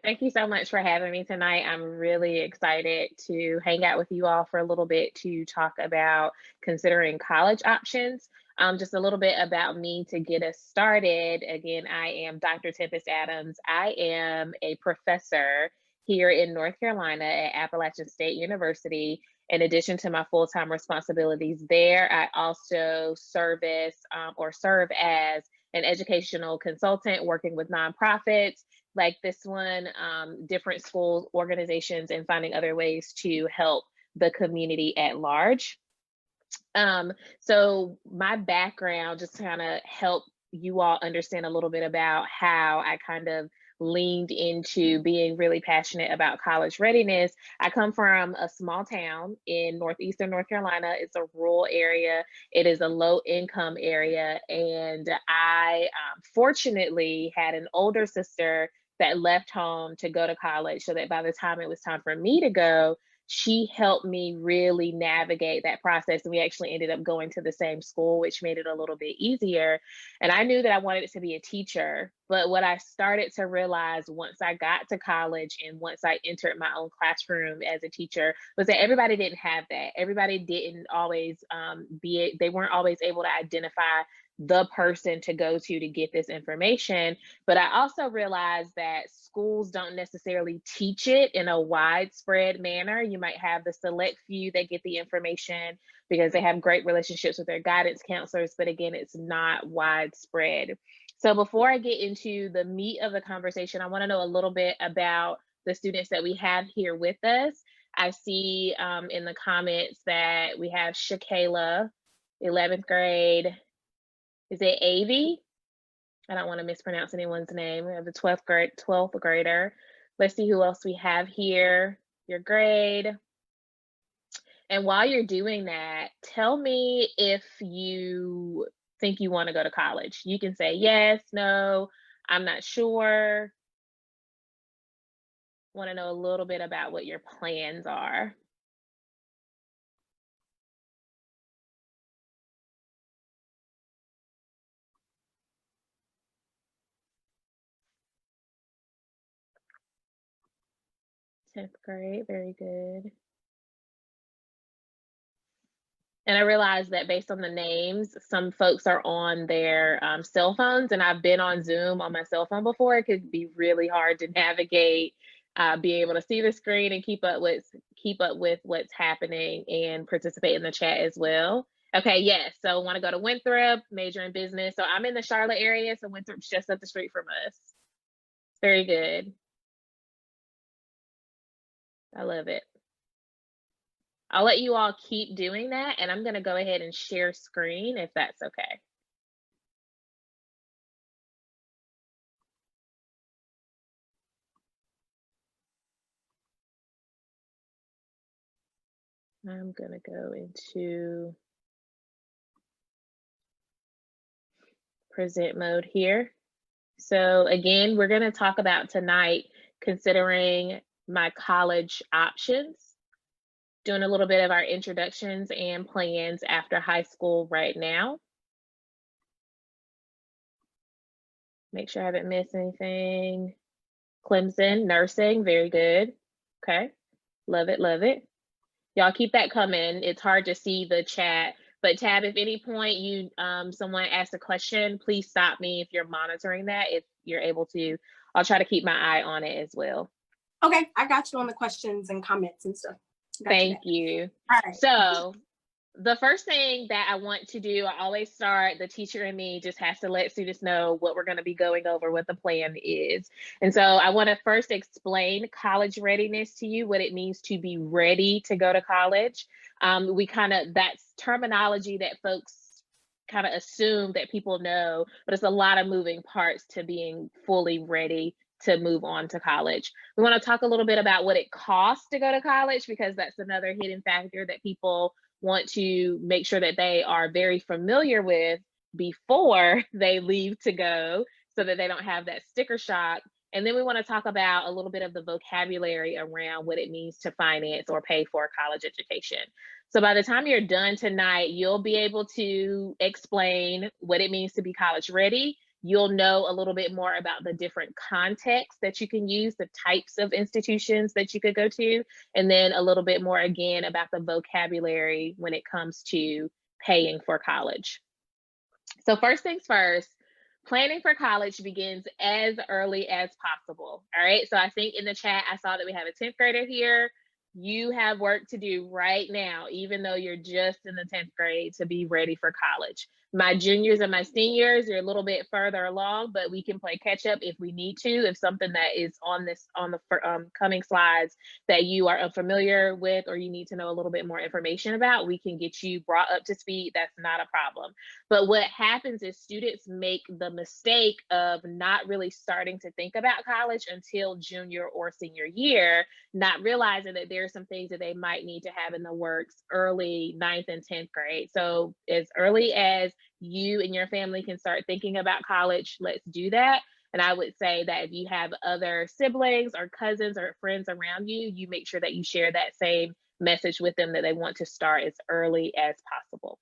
Thank you so much for having me tonight. I'm really excited to hang out with you all for a little bit to talk about considering college options. Just a little bit about me to get us started. Again, I am Dr. Tempestt Adams. I am a professor here in North Carolina at Appalachian State University. In addition to my full-time responsibilities there, I also serve as an educational consultant working with nonprofits like this one, different schools, organizations, and finding other ways to help the community at large. So my background, just to kind of help you all understand a little bit about how I kind of leaned into being really passionate about college readiness. I come from a small town in northeastern North Carolina. It's a rural area. It is a low income area. And I fortunately had an older sister that left home to go to college so that by the time it was time for me to go, she helped me really navigate that process. And we actually ended up going to the same school, which made it a little bit easier. And I knew that I wanted to be a teacher. But what I started to realize once I got to college and once I entered my own classroom as a teacher was that everybody didn't have that. Everybody didn't always they weren't always able to identify the person to go to get this information. But I also realized that schools don't necessarily teach it in a widespread manner. You might have the select few that get the information because they have great relationships with their guidance counselors, but again, it's not widespread. So before I get into the meat of the conversation, I want to know a little bit about the students that we have here with us. I see in the comments that we have Shakayla, 11th grade. Is it Avi? I don't want to mispronounce anyone's name. We have the 12th grader. Let's see who else we have here. Your grade. And while you're doing that, tell me if you think you want to go to college. You can say yes, no, I'm not sure. Want to know a little bit about what your plans are. Tenth grade, very good. And I realized that based on the names, some folks are on their cell phones, and I've been on Zoom on my cell phone before. It could be really hard to navigate, be able to see the screen and keep up with what's happening and participate in the chat as well. Okay, yes. So want to go to Winthrop, major in business. So I'm in the Charlotte area, so Winthrop's just up the street from us. Very good. I love it. I'll let you all keep doing that, and I'm going to go ahead and share screen if that's okay. I'm going to go into present mode here. So again, we're going to talk about tonight considering my college options, doing a little bit of our introductions and plans after high school right now. Make sure I haven't missed anything. Clemson Nursing, very good. Okay, love it, love it. Y'all keep that coming. It's hard to see the chat, but Tab, if any point you someone asks a question, please stop me if you're monitoring that. If you're able to, I'll try to keep my eye on it as well. Okay, I got you on the questions and comments and stuff. Thank you. All right. So the first thing that I want to do, I always start, the teacher in me just has to let students know what we're going to be going over, what the plan is. And so I want to first explain college readiness to you, what it means to be ready to go to college. That's terminology that folks kind of assume that people know, but it's a lot of moving parts to being fully ready to move on to college. We want to talk a little bit about what it costs to go to college, because that's another hidden factor that people want to make sure that they are very familiar with before they leave to go, so that they don't have that sticker shock. And then we want to talk about a little bit of the vocabulary around what it means to finance or pay for a college education. So by the time you're done tonight, you'll be able to explain what it means to be college ready. you'll know a little bit more about the different contexts that you can use, the types of institutions that you could go to, and then a little bit more again about the vocabulary when it comes to paying for college. So first things first, planning for college begins as early as possible. All right. So I think in the chat, I saw that we have a 10th grader here. You have work to do right now, even though you're just in the 10th grade, to be ready for college. My juniors and my seniors are a little bit further along, but we can play catch up if we need to. If something that is on the coming slides that you are unfamiliar with, or you need to know a little bit more information about, we can get you brought up to speed. That's not a problem. But what happens is students make the mistake of not really starting to think about college until junior or senior year, not realizing that there are some things that they might need to have in the works early 9th and 10th grade. So as early as you and your family can start thinking about college, let's do that. And I would say that if you have other siblings or cousins or friends around you, you make sure that you share that same message with them, that they want to start as early as possible.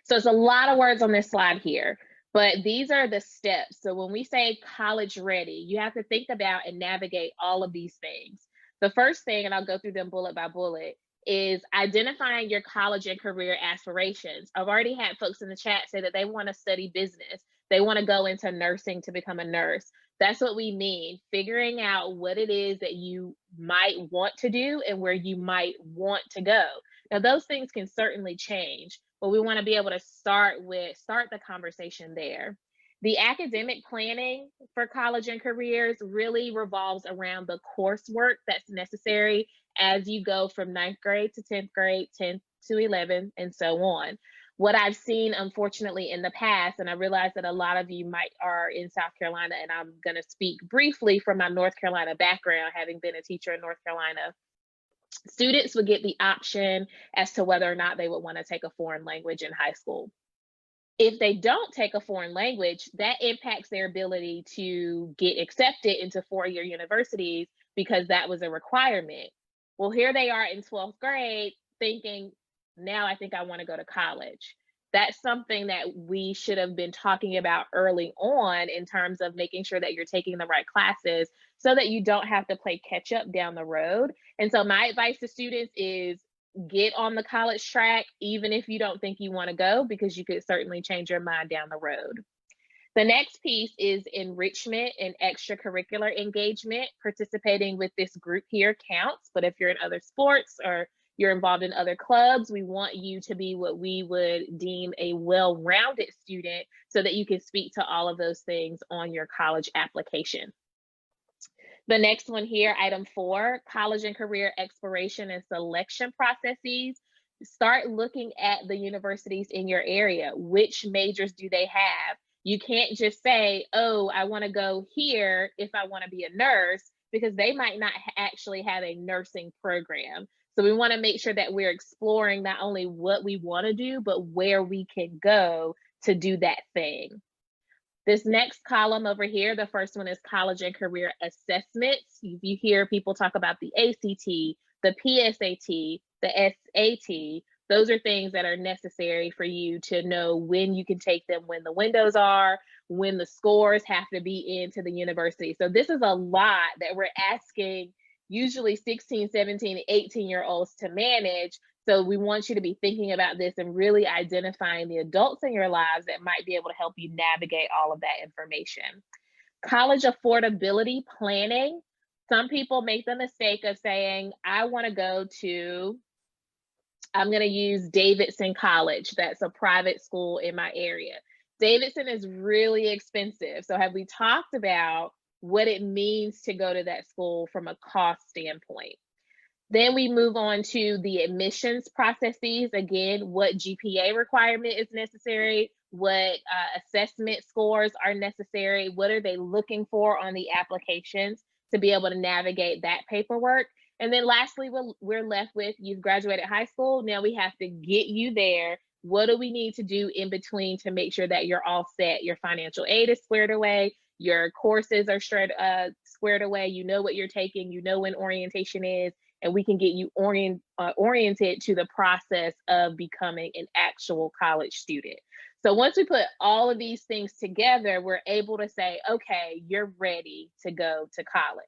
So it's a lot of words on this slide here, but these are the steps. So when we say college ready, you have to think about and navigate all of these things. The first thing, and I'll go through them bullet by bullet, is identifying your college and career aspirations. I've already had folks in the chat say that they want to study business. They want to go into nursing to become a nurse. That's what we mean, figuring out what it is that you might want to do and where you might want to go. Now, those things can certainly change, but we want to be able to start the conversation there. The academic planning for college and careers really revolves around the coursework that's necessary as you go from 9th grade to 10th grade, 10th to 11th, and so on. What I've seen, unfortunately, in the past, and I realize that a lot of you are in South Carolina, and I'm going to speak briefly from my North Carolina background, having been a teacher in North Carolina. Students would get the option as to whether or not they would want to take a foreign language in high school. If they don't take a foreign language, that impacts their ability to get accepted into four-year universities because that was a requirement. Well, here they are in 12th grade thinking, now I think I want to go to college. That's something that we should have been talking about early on in terms of making sure that you're taking the right classes so that you don't have to play catch up down the road. And so my advice to students is get on the college track, even if you don't think you want to go, because you could certainly change your mind down the road. The next piece is enrichment and extracurricular engagement. Participating with this group here counts, but if you're in other sports or you're involved in other clubs, we want you to be what we would deem a well-rounded student so that you can speak to all of those things on your college application. The next one here, item 4, college and career exploration and selection processes. Start looking at the universities in your area. Which majors do they have? You can't just say, oh, I want to go here if I want to be a nurse, because they might not actually have a nursing program. So we want to make sure that we're exploring not only what we want to do, but where we can go to do that thing. This next column over here, the first one is college and career assessments. You hear people talk about the ACT, the PSAT, the SAT. Those are things that are necessary for you to know when you can take them, when the windows are, when the scores have to be into the university. So this is a lot that we're asking usually 16, 17, 18-year-olds to manage. So we want you to be thinking about this and really identifying the adults in your lives that might be able to help you navigate all of that information. College affordability planning. Some people make the mistake of saying, I want to go to, I'm going to use Davidson College. That's a private school in my area. Davidson is really expensive. So have we talked about what it means to go to that school from a cost standpoint? Then we move on to the admissions processes. Again, what GPA requirement is necessary, what assessment scores are necessary, what are they looking for on the applications to be able to navigate that paperwork. And then lastly, we're left with, you've graduated high school, now we have to get you there. What do we need to do in between to make sure that you're all set? Your financial aid is squared away, your courses are squared away, you know what you're taking, you know when orientation is, and we can get you oriented to the process of becoming an actual college student. So once we put all of these things together, we're able to say, okay, you're ready to go to college.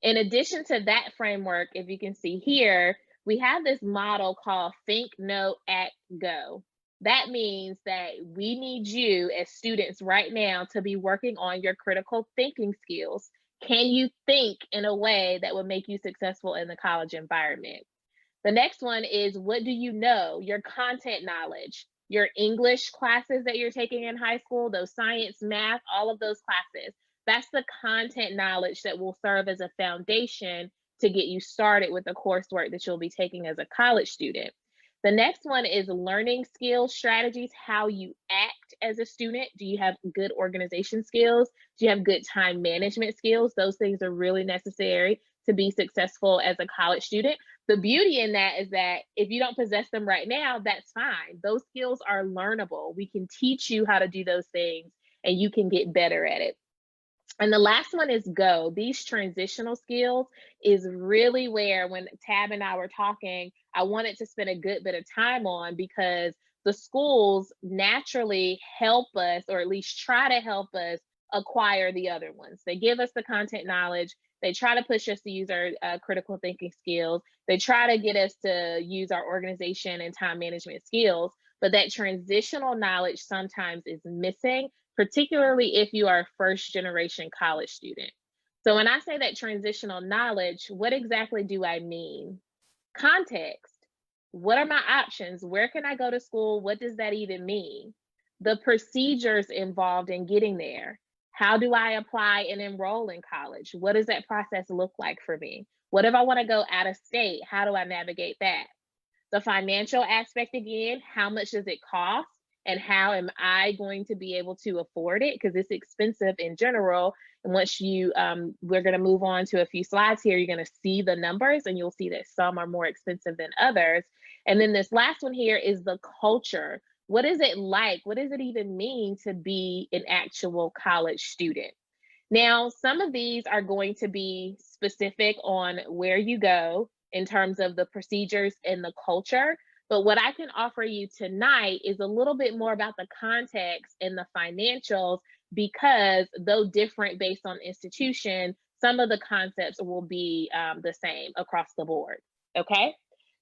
In addition to that framework, if you can see here, we have this model called Think, Know, Act, Go. That means that we need you as students right now to be working on your critical thinking skills. Can you think in a way that would make you successful in the college environment? The next one is, what do you know? Your content knowledge, your English classes that you're taking in high school, those science, math, all of those classes. That's the content knowledge that will serve as a foundation to get you started with the coursework that you'll be taking as a college student. The next one is learning skills, strategies, how you act as a student. Do you have good organization skills? Do you have good time management skills? Those things are really necessary to be successful as a college student. The beauty in that is that if you don't possess them right now, that's fine. Those skills are learnable. We can teach you how to do those things and you can get better at it. And the last one is go. These transitional skills is really where, when Tab and I were talking, I wanted to spend a good bit of time on, because the schools naturally help us, or at least try to help us, acquire the other ones. They give us the content knowledge. They try to push us to use our critical thinking skills. They try to get us to use our organization and time management skills. But that transitional knowledge sometimes is missing, particularly if you are a first generation college student. So when I say that transitional knowledge, what exactly do I mean? Context. What are my options? Where can I go to school? What does that even mean? The procedures involved in getting there. How do I apply and enroll in college? What does that process look like for me? What if I want to go out of state? How do I navigate that? The financial aspect again, how much does it cost? And how am I going to be able to afford it? Because it's expensive in general. And once you, we're going to move on to a few slides here, you're going to see the numbers and you'll see that some are more expensive than others. And then this last one here is the culture. What is it like? What does it even mean to be an actual college student? Now, some of these are going to be specific on where you go in terms of the procedures and the culture. But what I can offer you tonight is a little bit more about the context and the financials, because though different based on institution, some of the concepts will be the same across the board. Okay.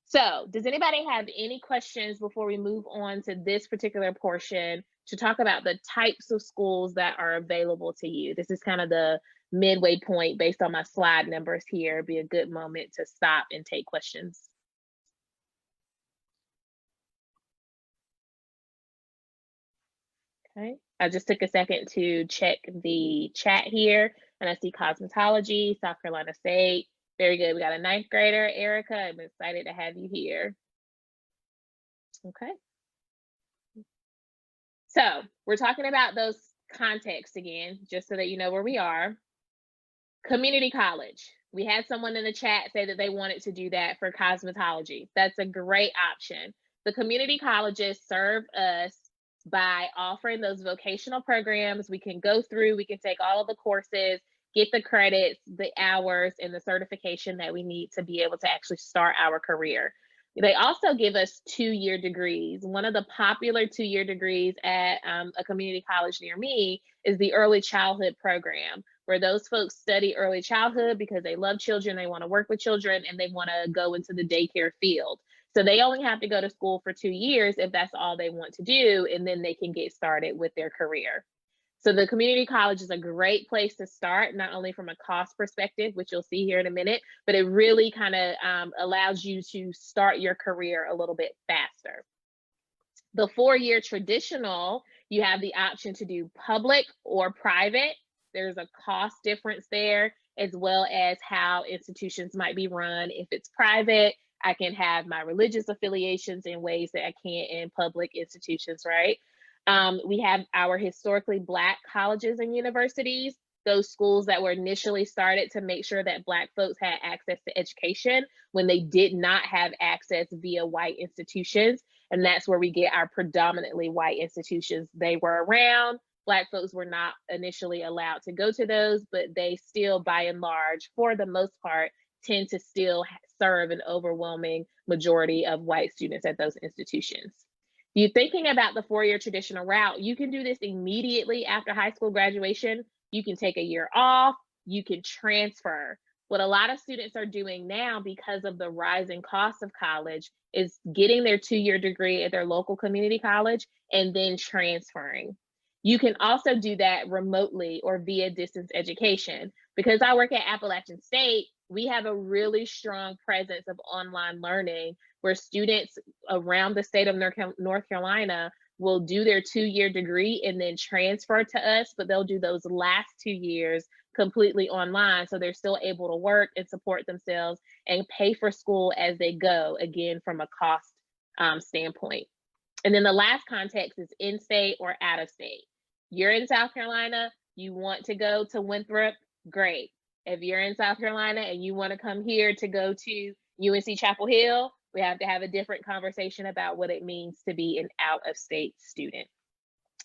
So does anybody have any questions before we move on to this particular portion to talk about the types of schools that are available to you? This is kind of the midway point based on my slide numbers here. It'd be a good moment to stop and take questions. Okay, I just took a second to check the chat here, and I see cosmetology, South Carolina State. Very good. We got a 9th grader, Erica. I'm excited to have you here. Okay. So we're talking about those contexts again, just so that you know where we are. Community college. We had someone in the chat say that they wanted to do that for cosmetology. That's a great option. The community colleges serve us by offering those vocational programs. We can go through, we can take all of the courses, get the credits, the hours, and the certification that we need to be able to actually start our career. They also give us 2-year degrees. One of the popular 2-year degrees at a community college near me is the early childhood program, where those folks study early childhood because they love children, they want to work with children, and they want to go into the daycare field. So they only have to go to school for 2 years if that's all they want to do, and then they can get started with their career. So the community college is a great place to start, not only from a cost perspective, which you'll see here in a minute, but it really kind of allows you to start your career a little bit faster. The 4-year traditional, you have the option to do public or private. There's a cost difference there, as well as how institutions might be run. If it's private, I can have my religious affiliations in ways that I can't in public institutions, right? We have our historically Black colleges and universities, those schools that were initially started to make sure that Black folks had access to education when they did not have access via white institutions. And that's where we get our predominantly white institutions. They were around, Black folks were not initially allowed to go to those, but they still, by and large, for the most part, tend to still serve an overwhelming majority of white students at those institutions. If you're thinking about the four-year traditional route, you can do this immediately after high school graduation. You can take a year off, you can transfer. What a lot of students are doing now, because of the rising cost of college, is getting their two-year degree at their local community college and then transferring. You can also do that remotely or via distance education. Because I work at Appalachian State, we have a really strong presence of online learning where students around the state of North Carolina will do their two-year degree and then transfer to us, but they'll do those last 2 years completely online. So they're still able to work and support themselves and pay for school as they go, again, from a cost standpoint. And then the last context is in-state or out-of-state. You're in South Carolina, you want to go to Winthrop, great. If you're in South Carolina and you want to come here to go to UNC Chapel Hill, we have to have a different conversation about what it means to be an out-of-state student.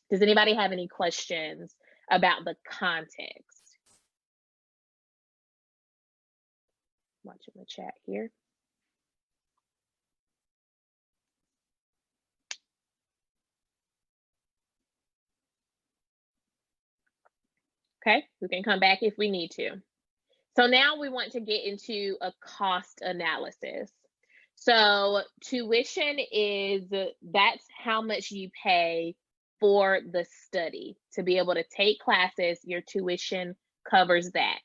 Does anybody have any questions about the context? Watching the chat here. Okay, we can come back if we need to. So now we want to get into a cost analysis. So tuition that's how much you pay for the study. To be able to take classes, your tuition covers that.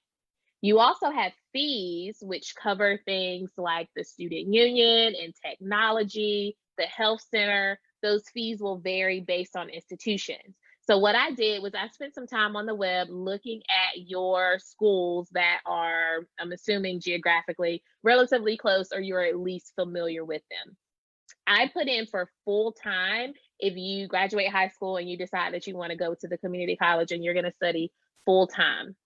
You also have fees, which cover things like the student union and technology, the health center. Those fees will vary based on institutions. So what I did was I spent some time on the web looking at your schools that are, I'm assuming geographically, relatively close, or you're at least familiar with them. I put in for full-time if you graduate high school and you decide that you want to go to the community college and you're going to study full-time.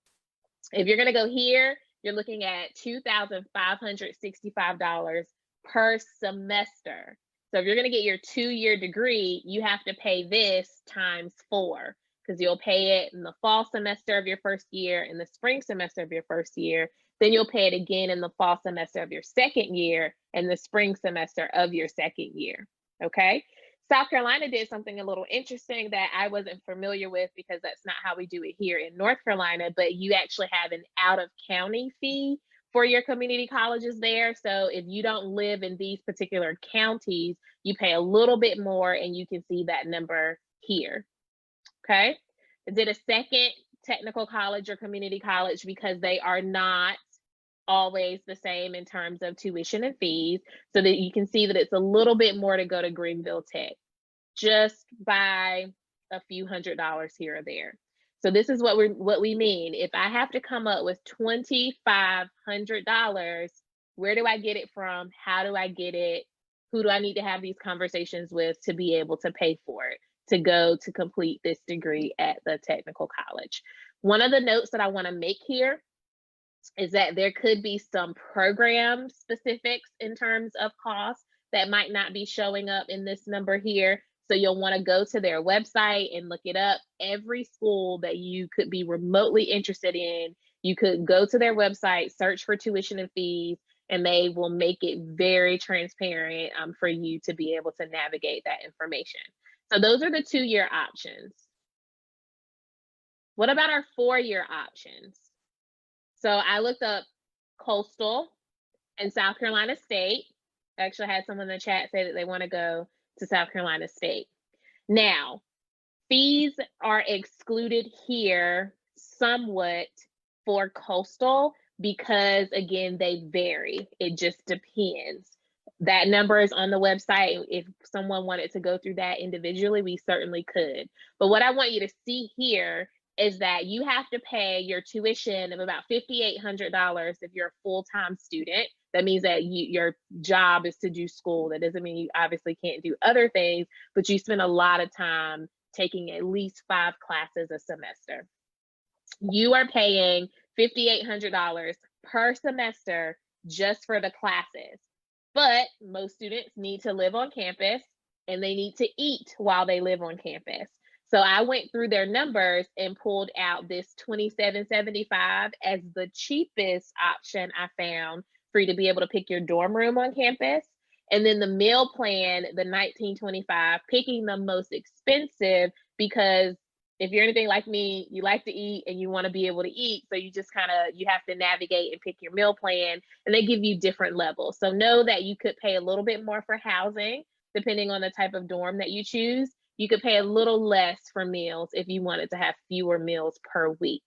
If you're going to go here, you're looking at $2,565 per semester. So if you're going to get your two-year degree, you have to pay this times 4, because you'll pay it in the fall semester of your first year, in the spring semester of your first year. Then you'll pay it again in the fall semester of your second year and the spring semester of your second year. Okay. South Carolina did something a little interesting that I wasn't familiar with, because that's not how we do it here in North Carolina, but you actually have an out-of-county fee for your community colleges there. So if you don't live in these particular counties, you pay a little bit more, and you can see that number here. Okay. I did a second technical college or community college because they are not always the same in terms of tuition and fees, so that you can see that it's a little bit more to go to Greenville Tech, just by a few $100s here or there. So this is what we mean. If I have to come up with $2,500, where do I get it from? How do I get it? Who do I need to have these conversations with to be able to pay for it, to go to complete this degree at the technical college? One of the notes that I want to make here is that there could be some program specifics in terms of cost that might not be showing up in this number here. So you'll want to go to their website and look it up. Every school that you could be remotely interested in, you could go to their website, search for tuition and fees, and they will make it very transparent for you to be able to navigate that information. So those are the 2-year options. What about our 4-year options? So I looked up Coastal and South Carolina State. I actually had someone in the chat say that they want to go to South Carolina State. Now, fees are excluded here somewhat for Coastal because, again, they vary. It just depends. That number is on the website. If someone wanted to go through that individually, we certainly could. But what I want you to see here is that you have to pay your tuition of about $5,800 if you're a full-time student. That means that your job is to do school. That doesn't mean you obviously can't do other things, but you spend a lot of time taking at least 5 classes a semester. You are paying $5,800 per semester just for the classes. But most students need to live on campus and they need to eat while they live on campus. So I went through their numbers and pulled out this $2,775 as the cheapest option I found for you to be able to pick your dorm room on campus. And then the meal plan, the $19.25, picking the most expensive, because if you're anything like me, you like to eat and you want to be able to eat. So you just you have to navigate and pick your meal plan, and they give you different levels. So know that you could pay a little bit more for housing, depending on the type of dorm that you choose. You could pay a little less for meals if you wanted to have fewer meals per week.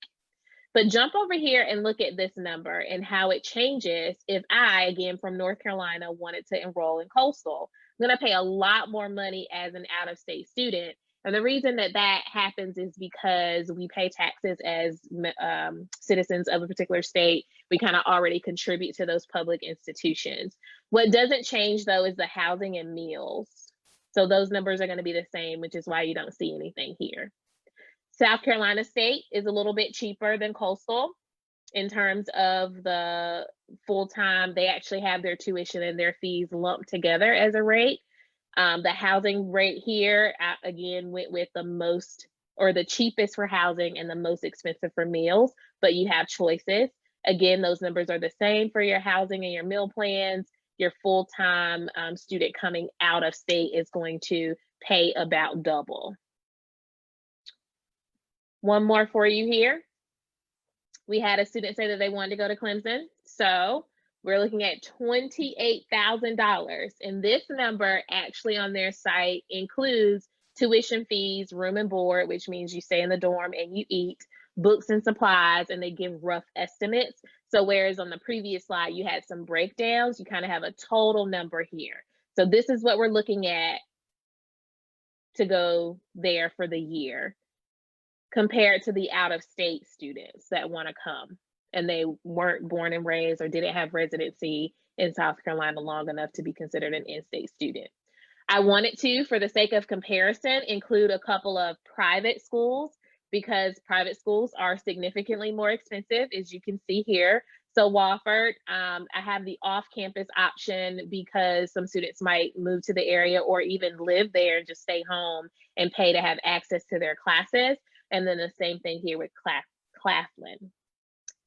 But jump over here and look at this number and how it changes if I, again, from North Carolina, wanted to enroll in Coastal. I'm going to pay a lot more money as an out-of-state student. And the reason that that happens is because we pay taxes as citizens of a particular state. We kind of already contribute to those public institutions. What doesn't change, though, is the housing and meals. So those numbers are going to be the same, which is why you don't see anything here. South Carolina State is a little bit cheaper than Coastal in terms of the full-time. They actually have their tuition and their fees lumped together as a rate. The housing rate here, again, went with the most, or the cheapest for housing and the most expensive for meals, but you have choices. Again, those numbers are the same for your housing and your meal plans. Your full-time student coming out of state is going to pay about double. One more for you here. We had a student say that they wanted to go to Clemson. So we're looking at $28,000. And this number actually on their site includes tuition fees, room and board, which means you stay in the dorm and you eat, books and supplies, and they give rough estimates. So whereas on the previous slide, you had some breakdowns, you kind of have a total number here. So this is what we're looking at to go there for the year, compared to the out-of-state students that want to come and they weren't born and raised or didn't have residency in South Carolina long enough to be considered an in-state student. I wanted to, for the sake of comparison, include a couple of private schools, because private schools are significantly more expensive, as you can see here. So Wofford, I have the off-campus option because some students might move to the area or even live there and just stay home and pay to have access to their classes. And then the same thing here with Claflin.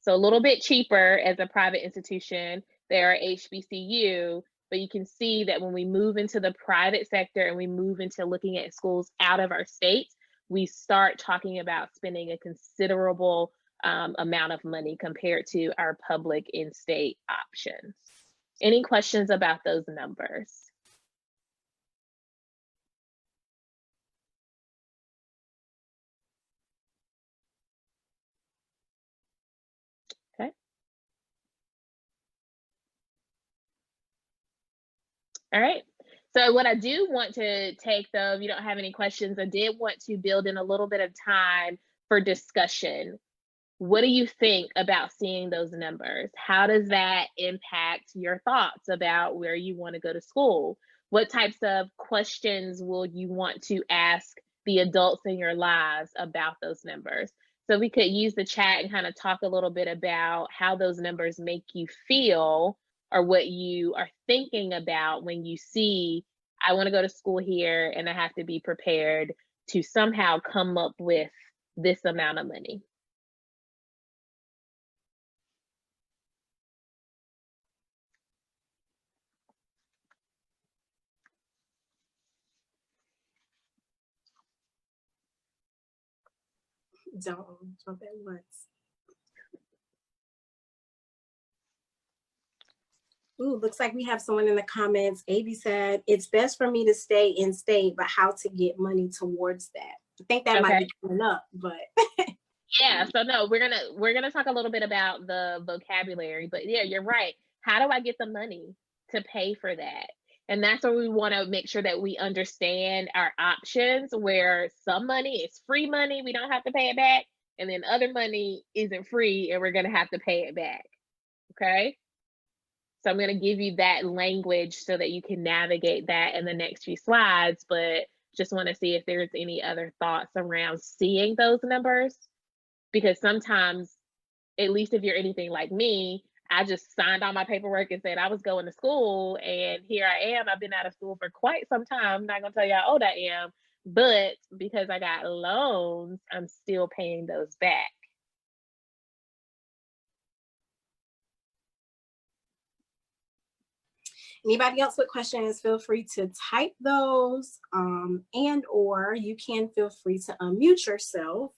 So a little bit cheaper as a private institution. They are HBCU, but you can see that when we move into the private sector and we move into looking at schools out of our states, we start talking about spending a considerable amount of money compared to our public in-state options. Any questions about those numbers? All right. So what I do want to take, though, if you don't have any questions, I did want to build in a little bit of time for discussion. What do you think about seeing those numbers? How does that impact your thoughts about where you want to go to school? What types of questions will you want to ask the adults in your lives about those numbers? So we could use the chat and kind of talk a little bit about how those numbers make you feel, or what you are thinking about when you see, I want to go to school here and I have to be prepared to somehow come up with this amount of money. Don't jump at once. Ooh, looks like we have someone in the comments. Avi said, it's best for me to stay in state, but how to get money towards that? I think that might be coming up, but yeah, so no, we're gonna talk a little bit about the vocabulary, but yeah, you're right. How do I get the money to pay for that? And that's where we want to make sure that we understand our options, where some money is free money, we don't have to pay it back, and then other money isn't free and we're gonna have to pay it back. Okay. So I'm going to give you that language so that you can navigate that in the next few slides, but just want to see if there's any other thoughts around seeing those numbers, because sometimes, at least if you're anything like me, I just signed all my paperwork and said I was going to school, and here I am. I've been out of school for quite some time. I'm not going to tell you how old I am, but because I got loans, I'm still paying those back. Anybody else with questions, feel free to type those, and or you can feel free to unmute yourself.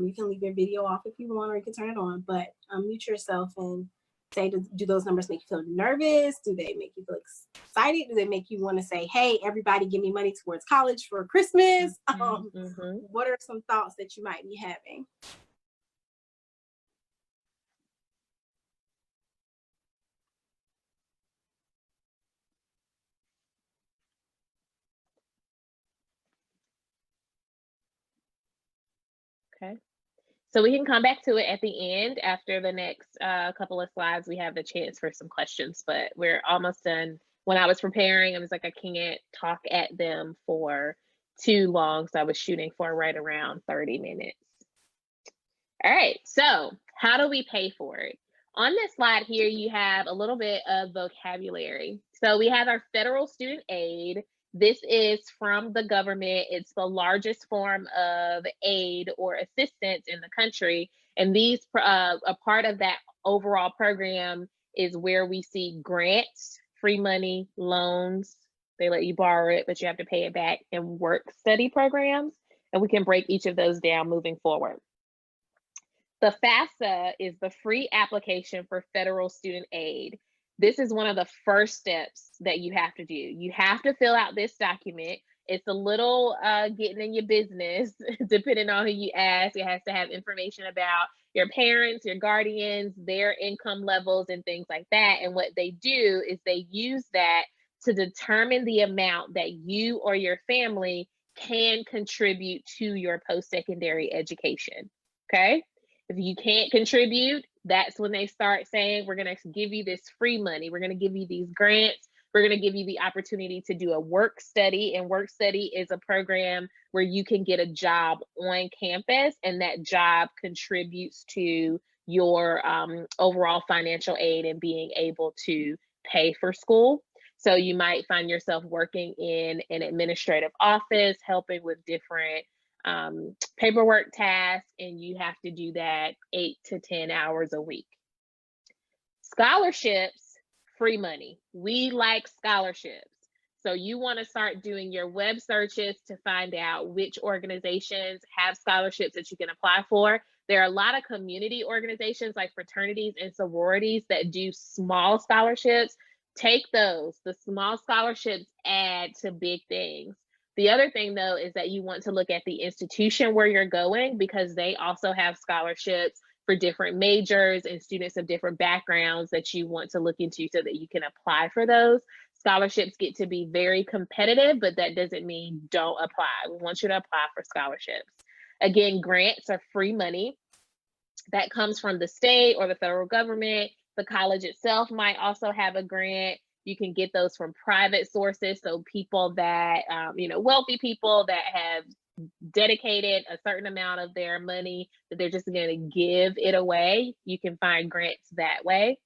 You can leave your video off if you want, or you can turn it on, but unmute yourself and say, do those numbers make you feel nervous? Do they make you feel excited? Do they make you want to say, hey, everybody give me money towards college for Christmas? What are some thoughts that you might be having? Okay. So we can come back to it at the end. After the next couple of slides, we have the chance for some questions, but we're almost done. When I was preparing, I was like, I can't talk at them for too long. So I was shooting for right around 30 minutes. All right, so how do we pay for it? On this slide here, you have a little bit of vocabulary. So we have our federal student aid. This is from the government. It's the largest form of aid or assistance in the country. And these, a part of that overall program is where we see grants, free money, loans. They let you borrow it, but you have to pay it back, and work study programs. And we can break each of those down moving forward. The FAFSA is the free application for federal student aid. This is one of the first steps that you have to do. You have to fill out this document. It's a little getting in your business, depending on who you ask. It has to have information about your parents, your guardians, their income levels, and things like that. And what they do is they use that to determine the amount that you or your family can contribute to your post-secondary education, okay? If you can't contribute, that's when they start saying, we're going to give you this free money. We're going to give you these grants. We're going to give you the opportunity to do a work study. And work study is a program where you can get a job on campus, and that job contributes to your overall financial aid and being able to pay for school. So you might find yourself working in an administrative office, helping with different paperwork tasks, and you have to do that 8 to 10 hours a week. Scholarships, free money. We like scholarships. So you want to start doing your web searches to find out which organizations have scholarships that you can apply for. There are a lot of community organizations like fraternities and sororities that do small scholarships. Take those. The small scholarships add to big things. The other thing, though, is that you want to look at the institution where you're going, because they also have scholarships for different majors and students of different backgrounds that you want to look into so that you can apply for those. Scholarships get to be very competitive, but that doesn't mean don't apply. We want you to apply for scholarships. Again, grants are free money that comes from the state or the federal government. The college itself might also have a grant. You can get those from private sources. So people that, wealthy people that have dedicated a certain amount of their money that they're just going to give it away. You can find grants that way.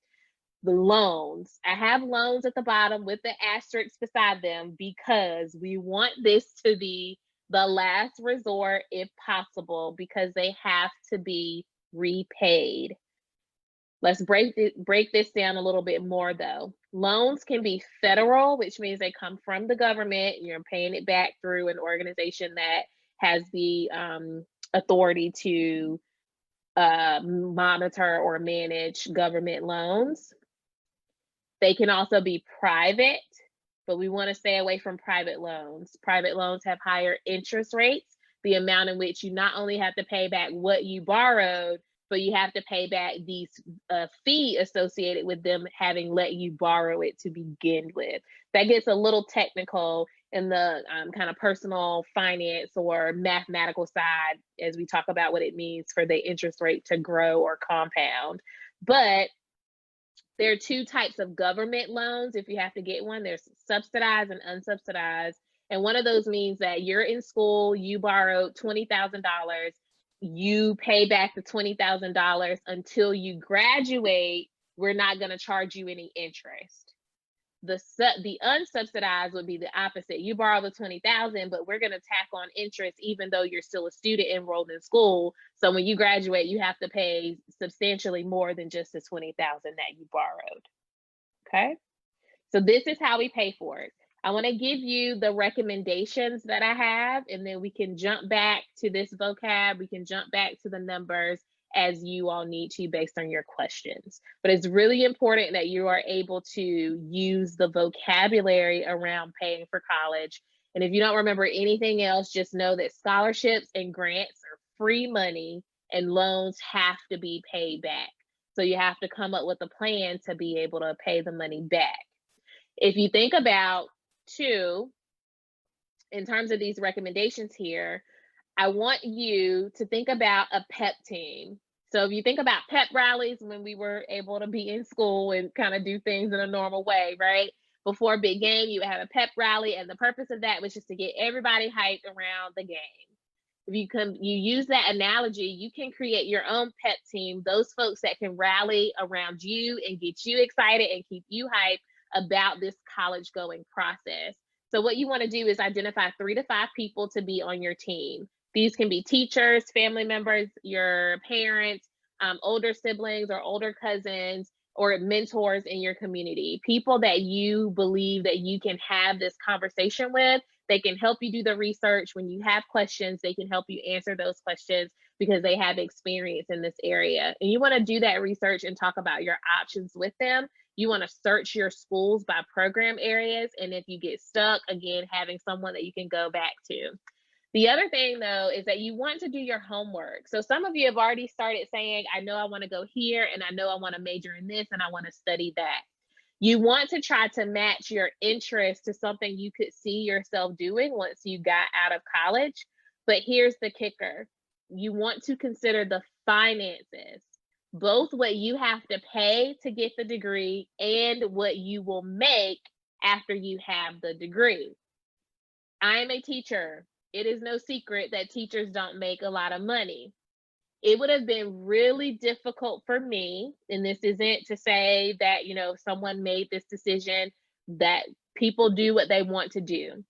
The loans, I have loans at the bottom with the asterisks beside them, because we want this to be the last resort if possible, because they have to be repaid. Let's break this down a little bit more, though. Loans can be federal, which means they come from the government. You're paying it back through an organization that has the authority to monitor or manage government loans. They can also be private, but we want to stay away from private loans. Private loans have higher interest rates, the amount in which you not only have to pay back what you borrowed, but you have to pay back these fee associated with them having let you borrow it to begin with. That gets a little technical in the kind of personal finance or mathematical side as we talk about what it means for the interest rate to grow or compound. But there are two types of government loans. If you have to get one, there's subsidized and unsubsidized. And one of those means that you're in school, you borrowed $20,000, you pay back the $20,000 until you graduate. We're not going to charge you any interest. The unsubsidized would be the opposite. You borrow the $20,000, but we're going to tack on interest even though you're still a student enrolled in school. So when you graduate, you have to pay substantially more than just the $20,000 that you borrowed. Okay. So this is how we pay for it. I want to give you the recommendations that I have, and then we can jump back to this vocab. We can jump back to the numbers as you all need to based on your questions. But it's really important that you are able to use the vocabulary around paying for college. And if you don't remember anything else, just know that scholarships and grants are free money and loans have to be paid back. So you have to come up with a plan to be able to pay the money back. If you think about too, in terms of these recommendations here, I want you to think about a pep team. So if you think about pep rallies when we were able to be in school and kind of do things in a normal way, right? Before a big game, you would have a pep rally, and the purpose of that was just to get everybody hyped around the game. If you use that analogy, you can create your own pep team, those folks that can rally around you and get you excited and keep you hyped about this college going process. So what you want to do is identify 3 to 5 people to be on your team. These can be teachers, family members, your parents, older siblings or older cousins, or mentors in your community, people that you believe that you can have this conversation with. They can help you do the research. When you have questions, they can help you answer those questions because they have experience in this area. And you want to do that research and talk about your options with them. You want to search your schools by program areas. And if you get stuck, again, having someone that you can go back to. The other thing, though, is that you want to do your homework. So some of you have already started saying, I know I want to go here, and I know I want to major in this, and I want to study that. You want to try to match your interest to something you could see yourself doing once you got out of college. But here's the kicker. You want to consider the finances, both what you have to pay to get the degree and what you will make after you have the degree. I'm a teacher. It is no secret that teachers don't make a lot of money. It would have been really difficult for me, and this isn't to say that, someone made this decision, that people do what they want to do.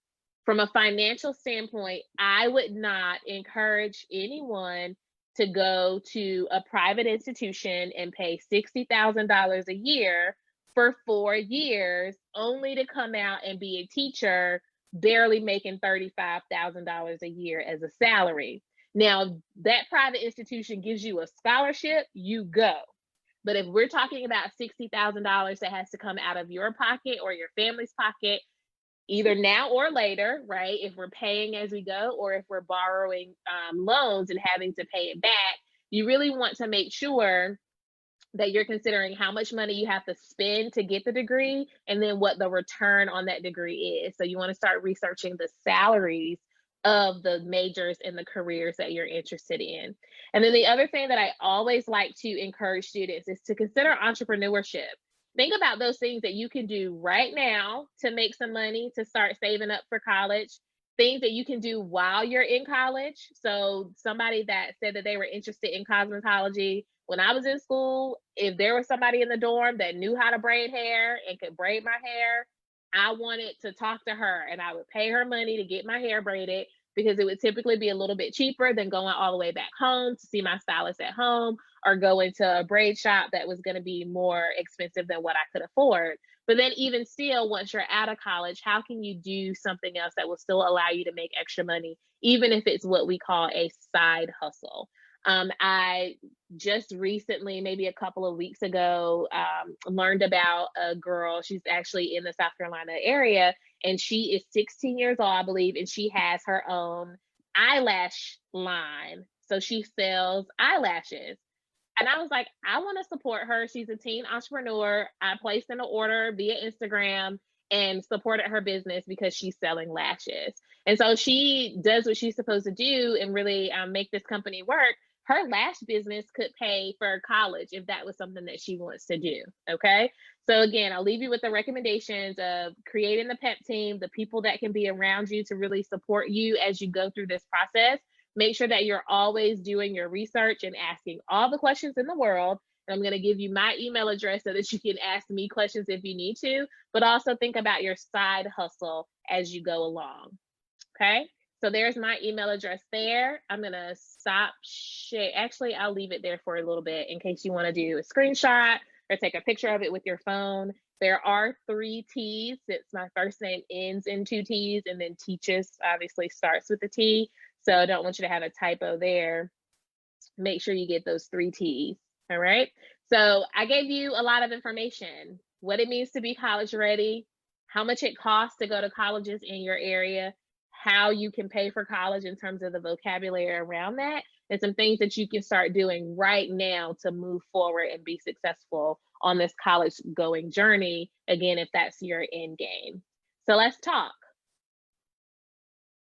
From a financial standpoint, I would not encourage anyone to go to a private institution and pay $60,000 a year for 4 years, only to come out and be a teacher barely making $35,000 a year as a salary. Now, that private institution gives you a scholarship, you go. But if we're talking about $60,000 that has to come out of your pocket or your family's pocket, either now or later, right? If we're paying as we go, or if we're borrowing loans and having to pay it back, you really want to make sure that you're considering how much money you have to spend to get the degree and then what the return on that degree is. So you want to start researching the salaries of the majors and the careers that you're interested in. And then the other thing that I always like to encourage students is to consider entrepreneurship. Think about those things that you can do right now to make some money, to start saving up for college, things that you can do while you're in college. So somebody that said that they were interested in cosmetology, when I was in school, if there was somebody in the dorm that knew how to braid hair and could braid my hair, I wanted to talk to her, and I would pay her money to get my hair braided because it would typically be a little bit cheaper than going all the way back home to see my stylist at home, or going to a braid shop that was going to be more expensive than what I could afford. But then even still, once you're out of college, how can you do something else that will still allow you to make extra money, even if it's what we call a side hustle? I just recently, maybe a couple of weeks ago, learned about a girl. She's actually in the South Carolina area, and she is 16 years old, I believe, and she has her own eyelash line. So she sells eyelashes. And I was like, I want to support her. She's a teen entrepreneur. I placed in an order via Instagram and supported her business because she's selling lashes. And so she does what she's supposed to do and really make this company work. Her lash business could pay for college if that was something that she wants to do. Okay. So again, I'll leave you with the recommendations of creating the pep team, the people that can be around you to really support you as you go through this process. Make sure that you're always doing your research and asking all the questions in the world. And I'm going to give you my email address so that you can ask me questions if you need to, but also think about your side hustle as you go along. Okay. So there's my email address there. I'm going to stop share. Actually, I'll leave it there for a little bit in case you want to do a screenshot or take a picture of it with your phone There are 3 T's. It's my first name ends in 2 T's, and then teaches obviously starts with a T. So I don't want you to have a typo there. Make sure you get those 3 T's. All right. So I gave you a lot of information, what it means to be college ready, how much it costs to go to colleges in your area, how you can pay for college in terms of the vocabulary around that, and some things that you can start doing right now to move forward and be successful on this college going journey. Again, if that's your end game. So let's talk.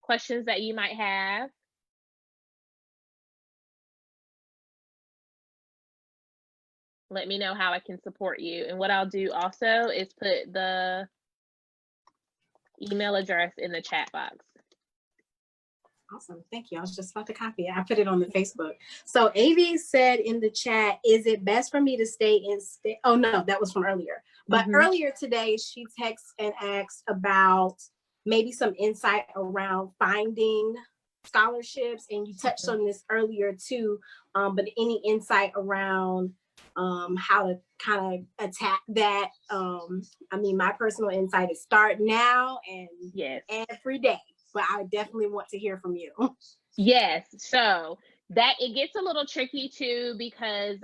Questions that you might have. Let me know how I can support you. And what I'll do also is put the email address in the chat box. Awesome. Thank you. I was just about to copy it. I put it on the Facebook. So Avi said in the chat, is it best for me to stay in state? Oh, no, that was from earlier. But earlier today, she texted and asked about maybe some insight around finding scholarships. And you touched on this earlier too. But any insight around how to kind of attack that? I mean, my personal insight is start now and every day. But I definitely want to hear from you. Yes. So that it gets a little tricky too, because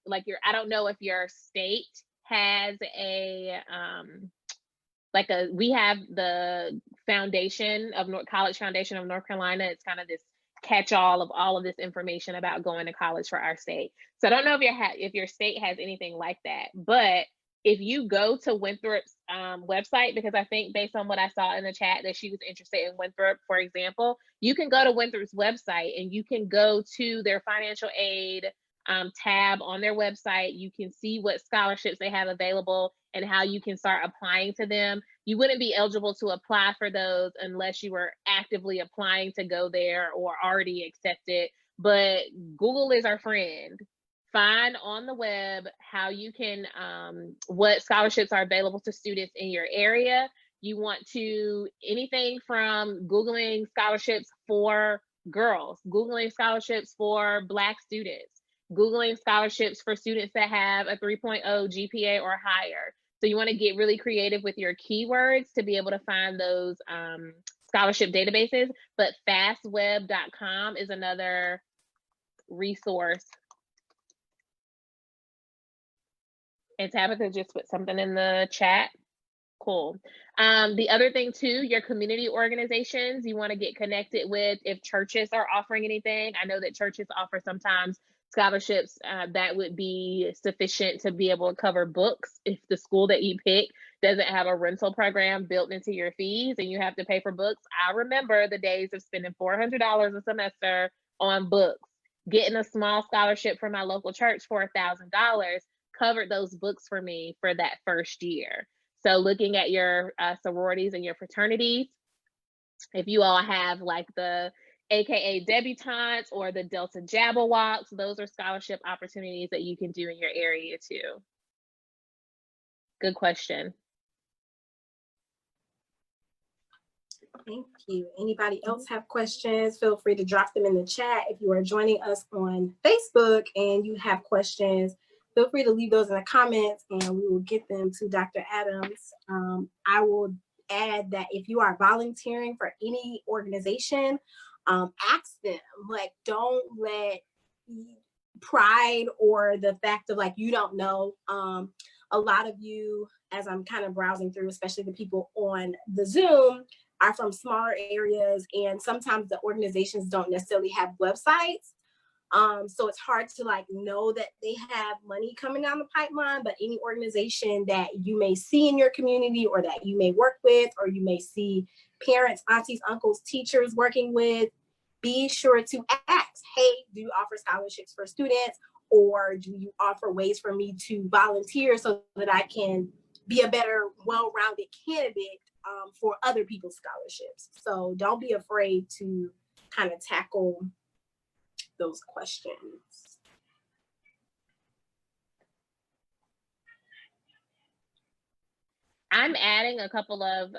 like I don't know if your state has a we have the foundation of College Foundation of North Carolina. It's kind of this catch-all of all of this information about going to college for our state. So I don't know if your state has anything like that, but if you go to Winthrop's website, because I think based on what I saw in the chat that she was interested in Winthrop, for example, you can go to Winthrop's website and you can go to their financial aid tab on their website. You can see what scholarships they have available and how you can start applying to them. You wouldn't be eligible to apply for those unless you were actively applying to go there or already accepted. But Google is our friend. Find on the web how you can, what scholarships are available to students in your area. You want to, anything from Googling scholarships for girls, Googling scholarships for Black students, Googling scholarships for students that have a 3.0 GPA or higher. So you want to get really creative with your keywords to be able to find those scholarship databases. But fastweb.com is another resource. And Tabitha just put something in the chat. Cool. The other thing too, your community organizations, you want to get connected with if churches are offering anything. I know that churches offer sometimes scholarships that would be sufficient to be able to cover books if the school that you pick doesn't have a rental program built into your fees and you have to pay for books. I remember the days of spending $400 a semester on books. Getting a small scholarship from my local church for $1,000 covered those books for me for that first year. So looking at your sororities and your fraternities, if you all have like the AKA debutantes or the Delta Jabberwocks, those are scholarship opportunities that you can do in your area too. Good question. Thank you. Anybody else have questions? Feel free to drop them in the chat. If you are joining us on Facebook and you have questions, feel free to leave those in the comments and we will get them to Dr. Adams. I will add that if you are volunteering for any organization, ask them, like, don't let pride or the fact of like, you don't know. A lot of you, as I'm kind of browsing through, especially the people on the Zoom, are from smaller areas and sometimes the organizations don't necessarily have websites. So it's hard to like know that they have money coming down the pipeline, but any organization that you may see in your community or that you may work with, or you may see parents, aunties, uncles, teachers working with, be sure to ask, hey, do you offer scholarships for students? Or do you offer ways for me to volunteer so that I can be a better, well-rounded candidate for other people's scholarships? So don't be afraid to kind of tackle those questions. I'm adding a couple of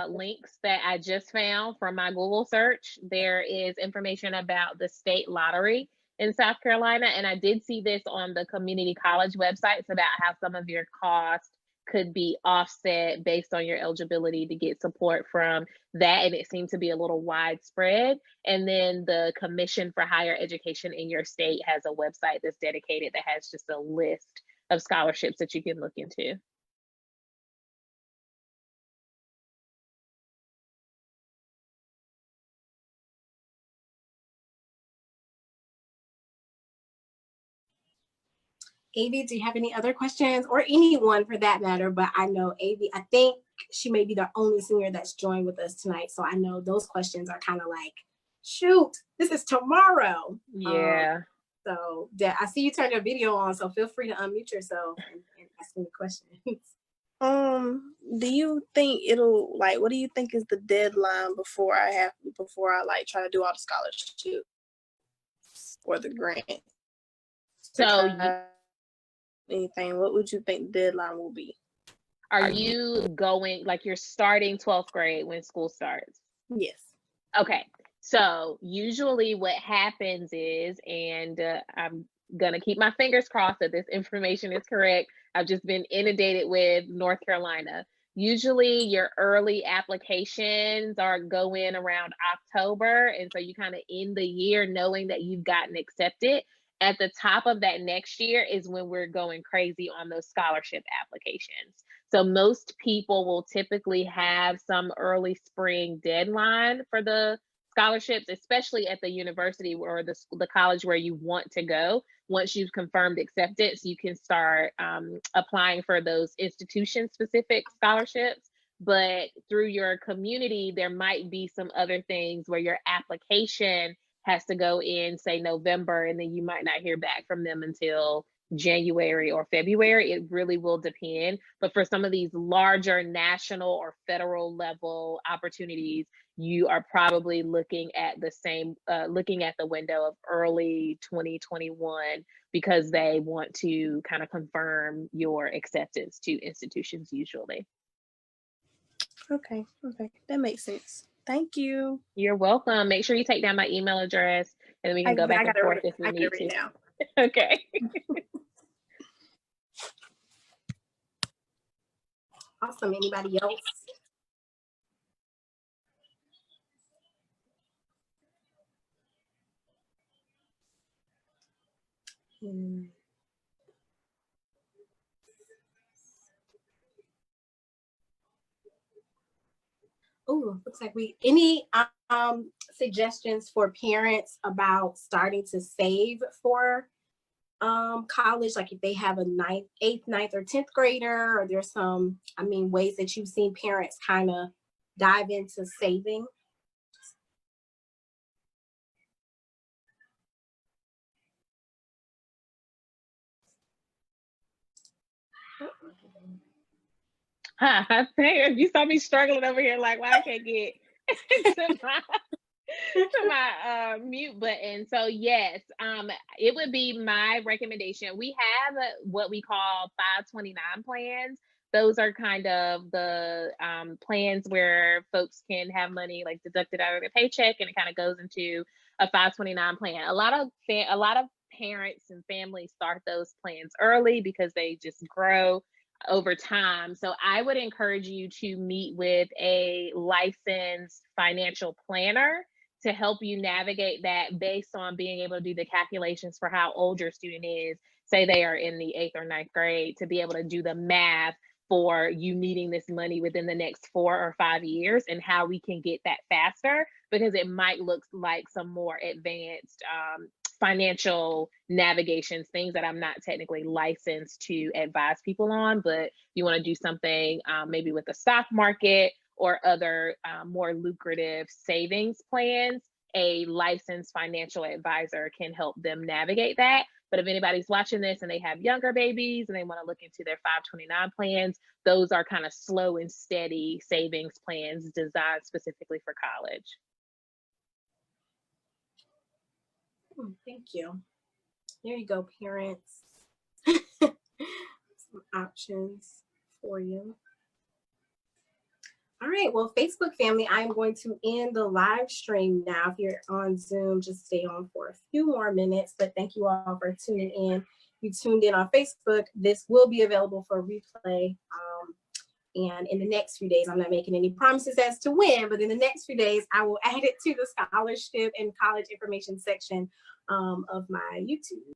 links that I just found from my Google search. There is information about the state lottery in South Carolina, and I did see this on the community college websites about how some of your costs could be offset based on your eligibility to get support from that. And it seemed to be a little widespread. And then the Commission for Higher Education in your state has a website that's dedicated that has just a list of scholarships that you can look into. Avi, do you have any other questions, or anyone for that matter? But I know Avi, I think she may be the only senior that's joined with us tonight. So I know those questions are kind of like, shoot, this is tomorrow. Yeah. So yeah, I see you turned your video on, so feel free to unmute yourself and ask me questions. Do you think it'll, like, what do you think is the deadline before I like try to do all the scholarships or the grant? So anything, what would you think the deadline will be? Are you going, like, you're starting 12th grade when school starts? Yes. Okay. So usually what happens is, and I'm going to keep my fingers crossed that this information is correct. I've just been inundated with North Carolina. Usually your early applications go in around October. And so you kind of end the year knowing that you've gotten accepted. At the top of that next year is when we're going crazy on those scholarship applications. So most people will typically have some early spring deadline for the scholarships, especially at the university or the college where you want to go. Once you've confirmed acceptance, you can start applying for those institution-specific scholarships. But through your community, there might be some other things where your application has to go in, say, November, and then you might not hear back from them until January or February. It really will depend. But for some of these larger national or federal level opportunities, you are probably looking at the window of early 2021, because they want to kind of confirm your acceptance to institutions usually. Okay, that makes sense. Thank you. You're welcome. Make sure you take down my email address, and then we can go back and forth if we need to. Now. Okay. Awesome. Anybody else? Oh, looks like any suggestions for parents about starting to save for college, like if they have a 9th, 8th, 9th, or 10th grader, or there's some, ways that you've seen parents kind of dive into saving? You saw me struggling over here, like, why I can't get to my mute button. So yes, it would be my recommendation. We have what we call 529 plans. Those are kind of the plans where folks can have money like deducted out of their paycheck, and it kind of goes into a 529 plan. A lot of parents and families start those plans early because they just grow over time. So I would encourage you to meet with a licensed financial planner to help you navigate that based on being able to do the calculations for how old your student is. Say they are in the 8th or 9th grade, to be able to do the math for you needing this money within the next 4 or 5 years, and how we can get that faster, because it might look like some more advanced financial navigations, things that I'm not technically licensed to advise people on. But you want to do something maybe with the stock market or other more lucrative savings plans, a licensed financial advisor can help them navigate that. But if anybody's watching this and they have younger babies and they want to look into their 529 plans, those are kind of slow and steady savings plans designed specifically for college. Thank you. There you go, parents. Some options for you. All right, well, Facebook family, I'm going to end the live stream now. If you're on Zoom, just stay on for a few more minutes, but thank you all for tuning in. you tuned in on Facebook, this will be available for replay. And in the next few days, I'm not making any promises as to when, but in the next few days, I will add it to the scholarship and college information section of my YouTube.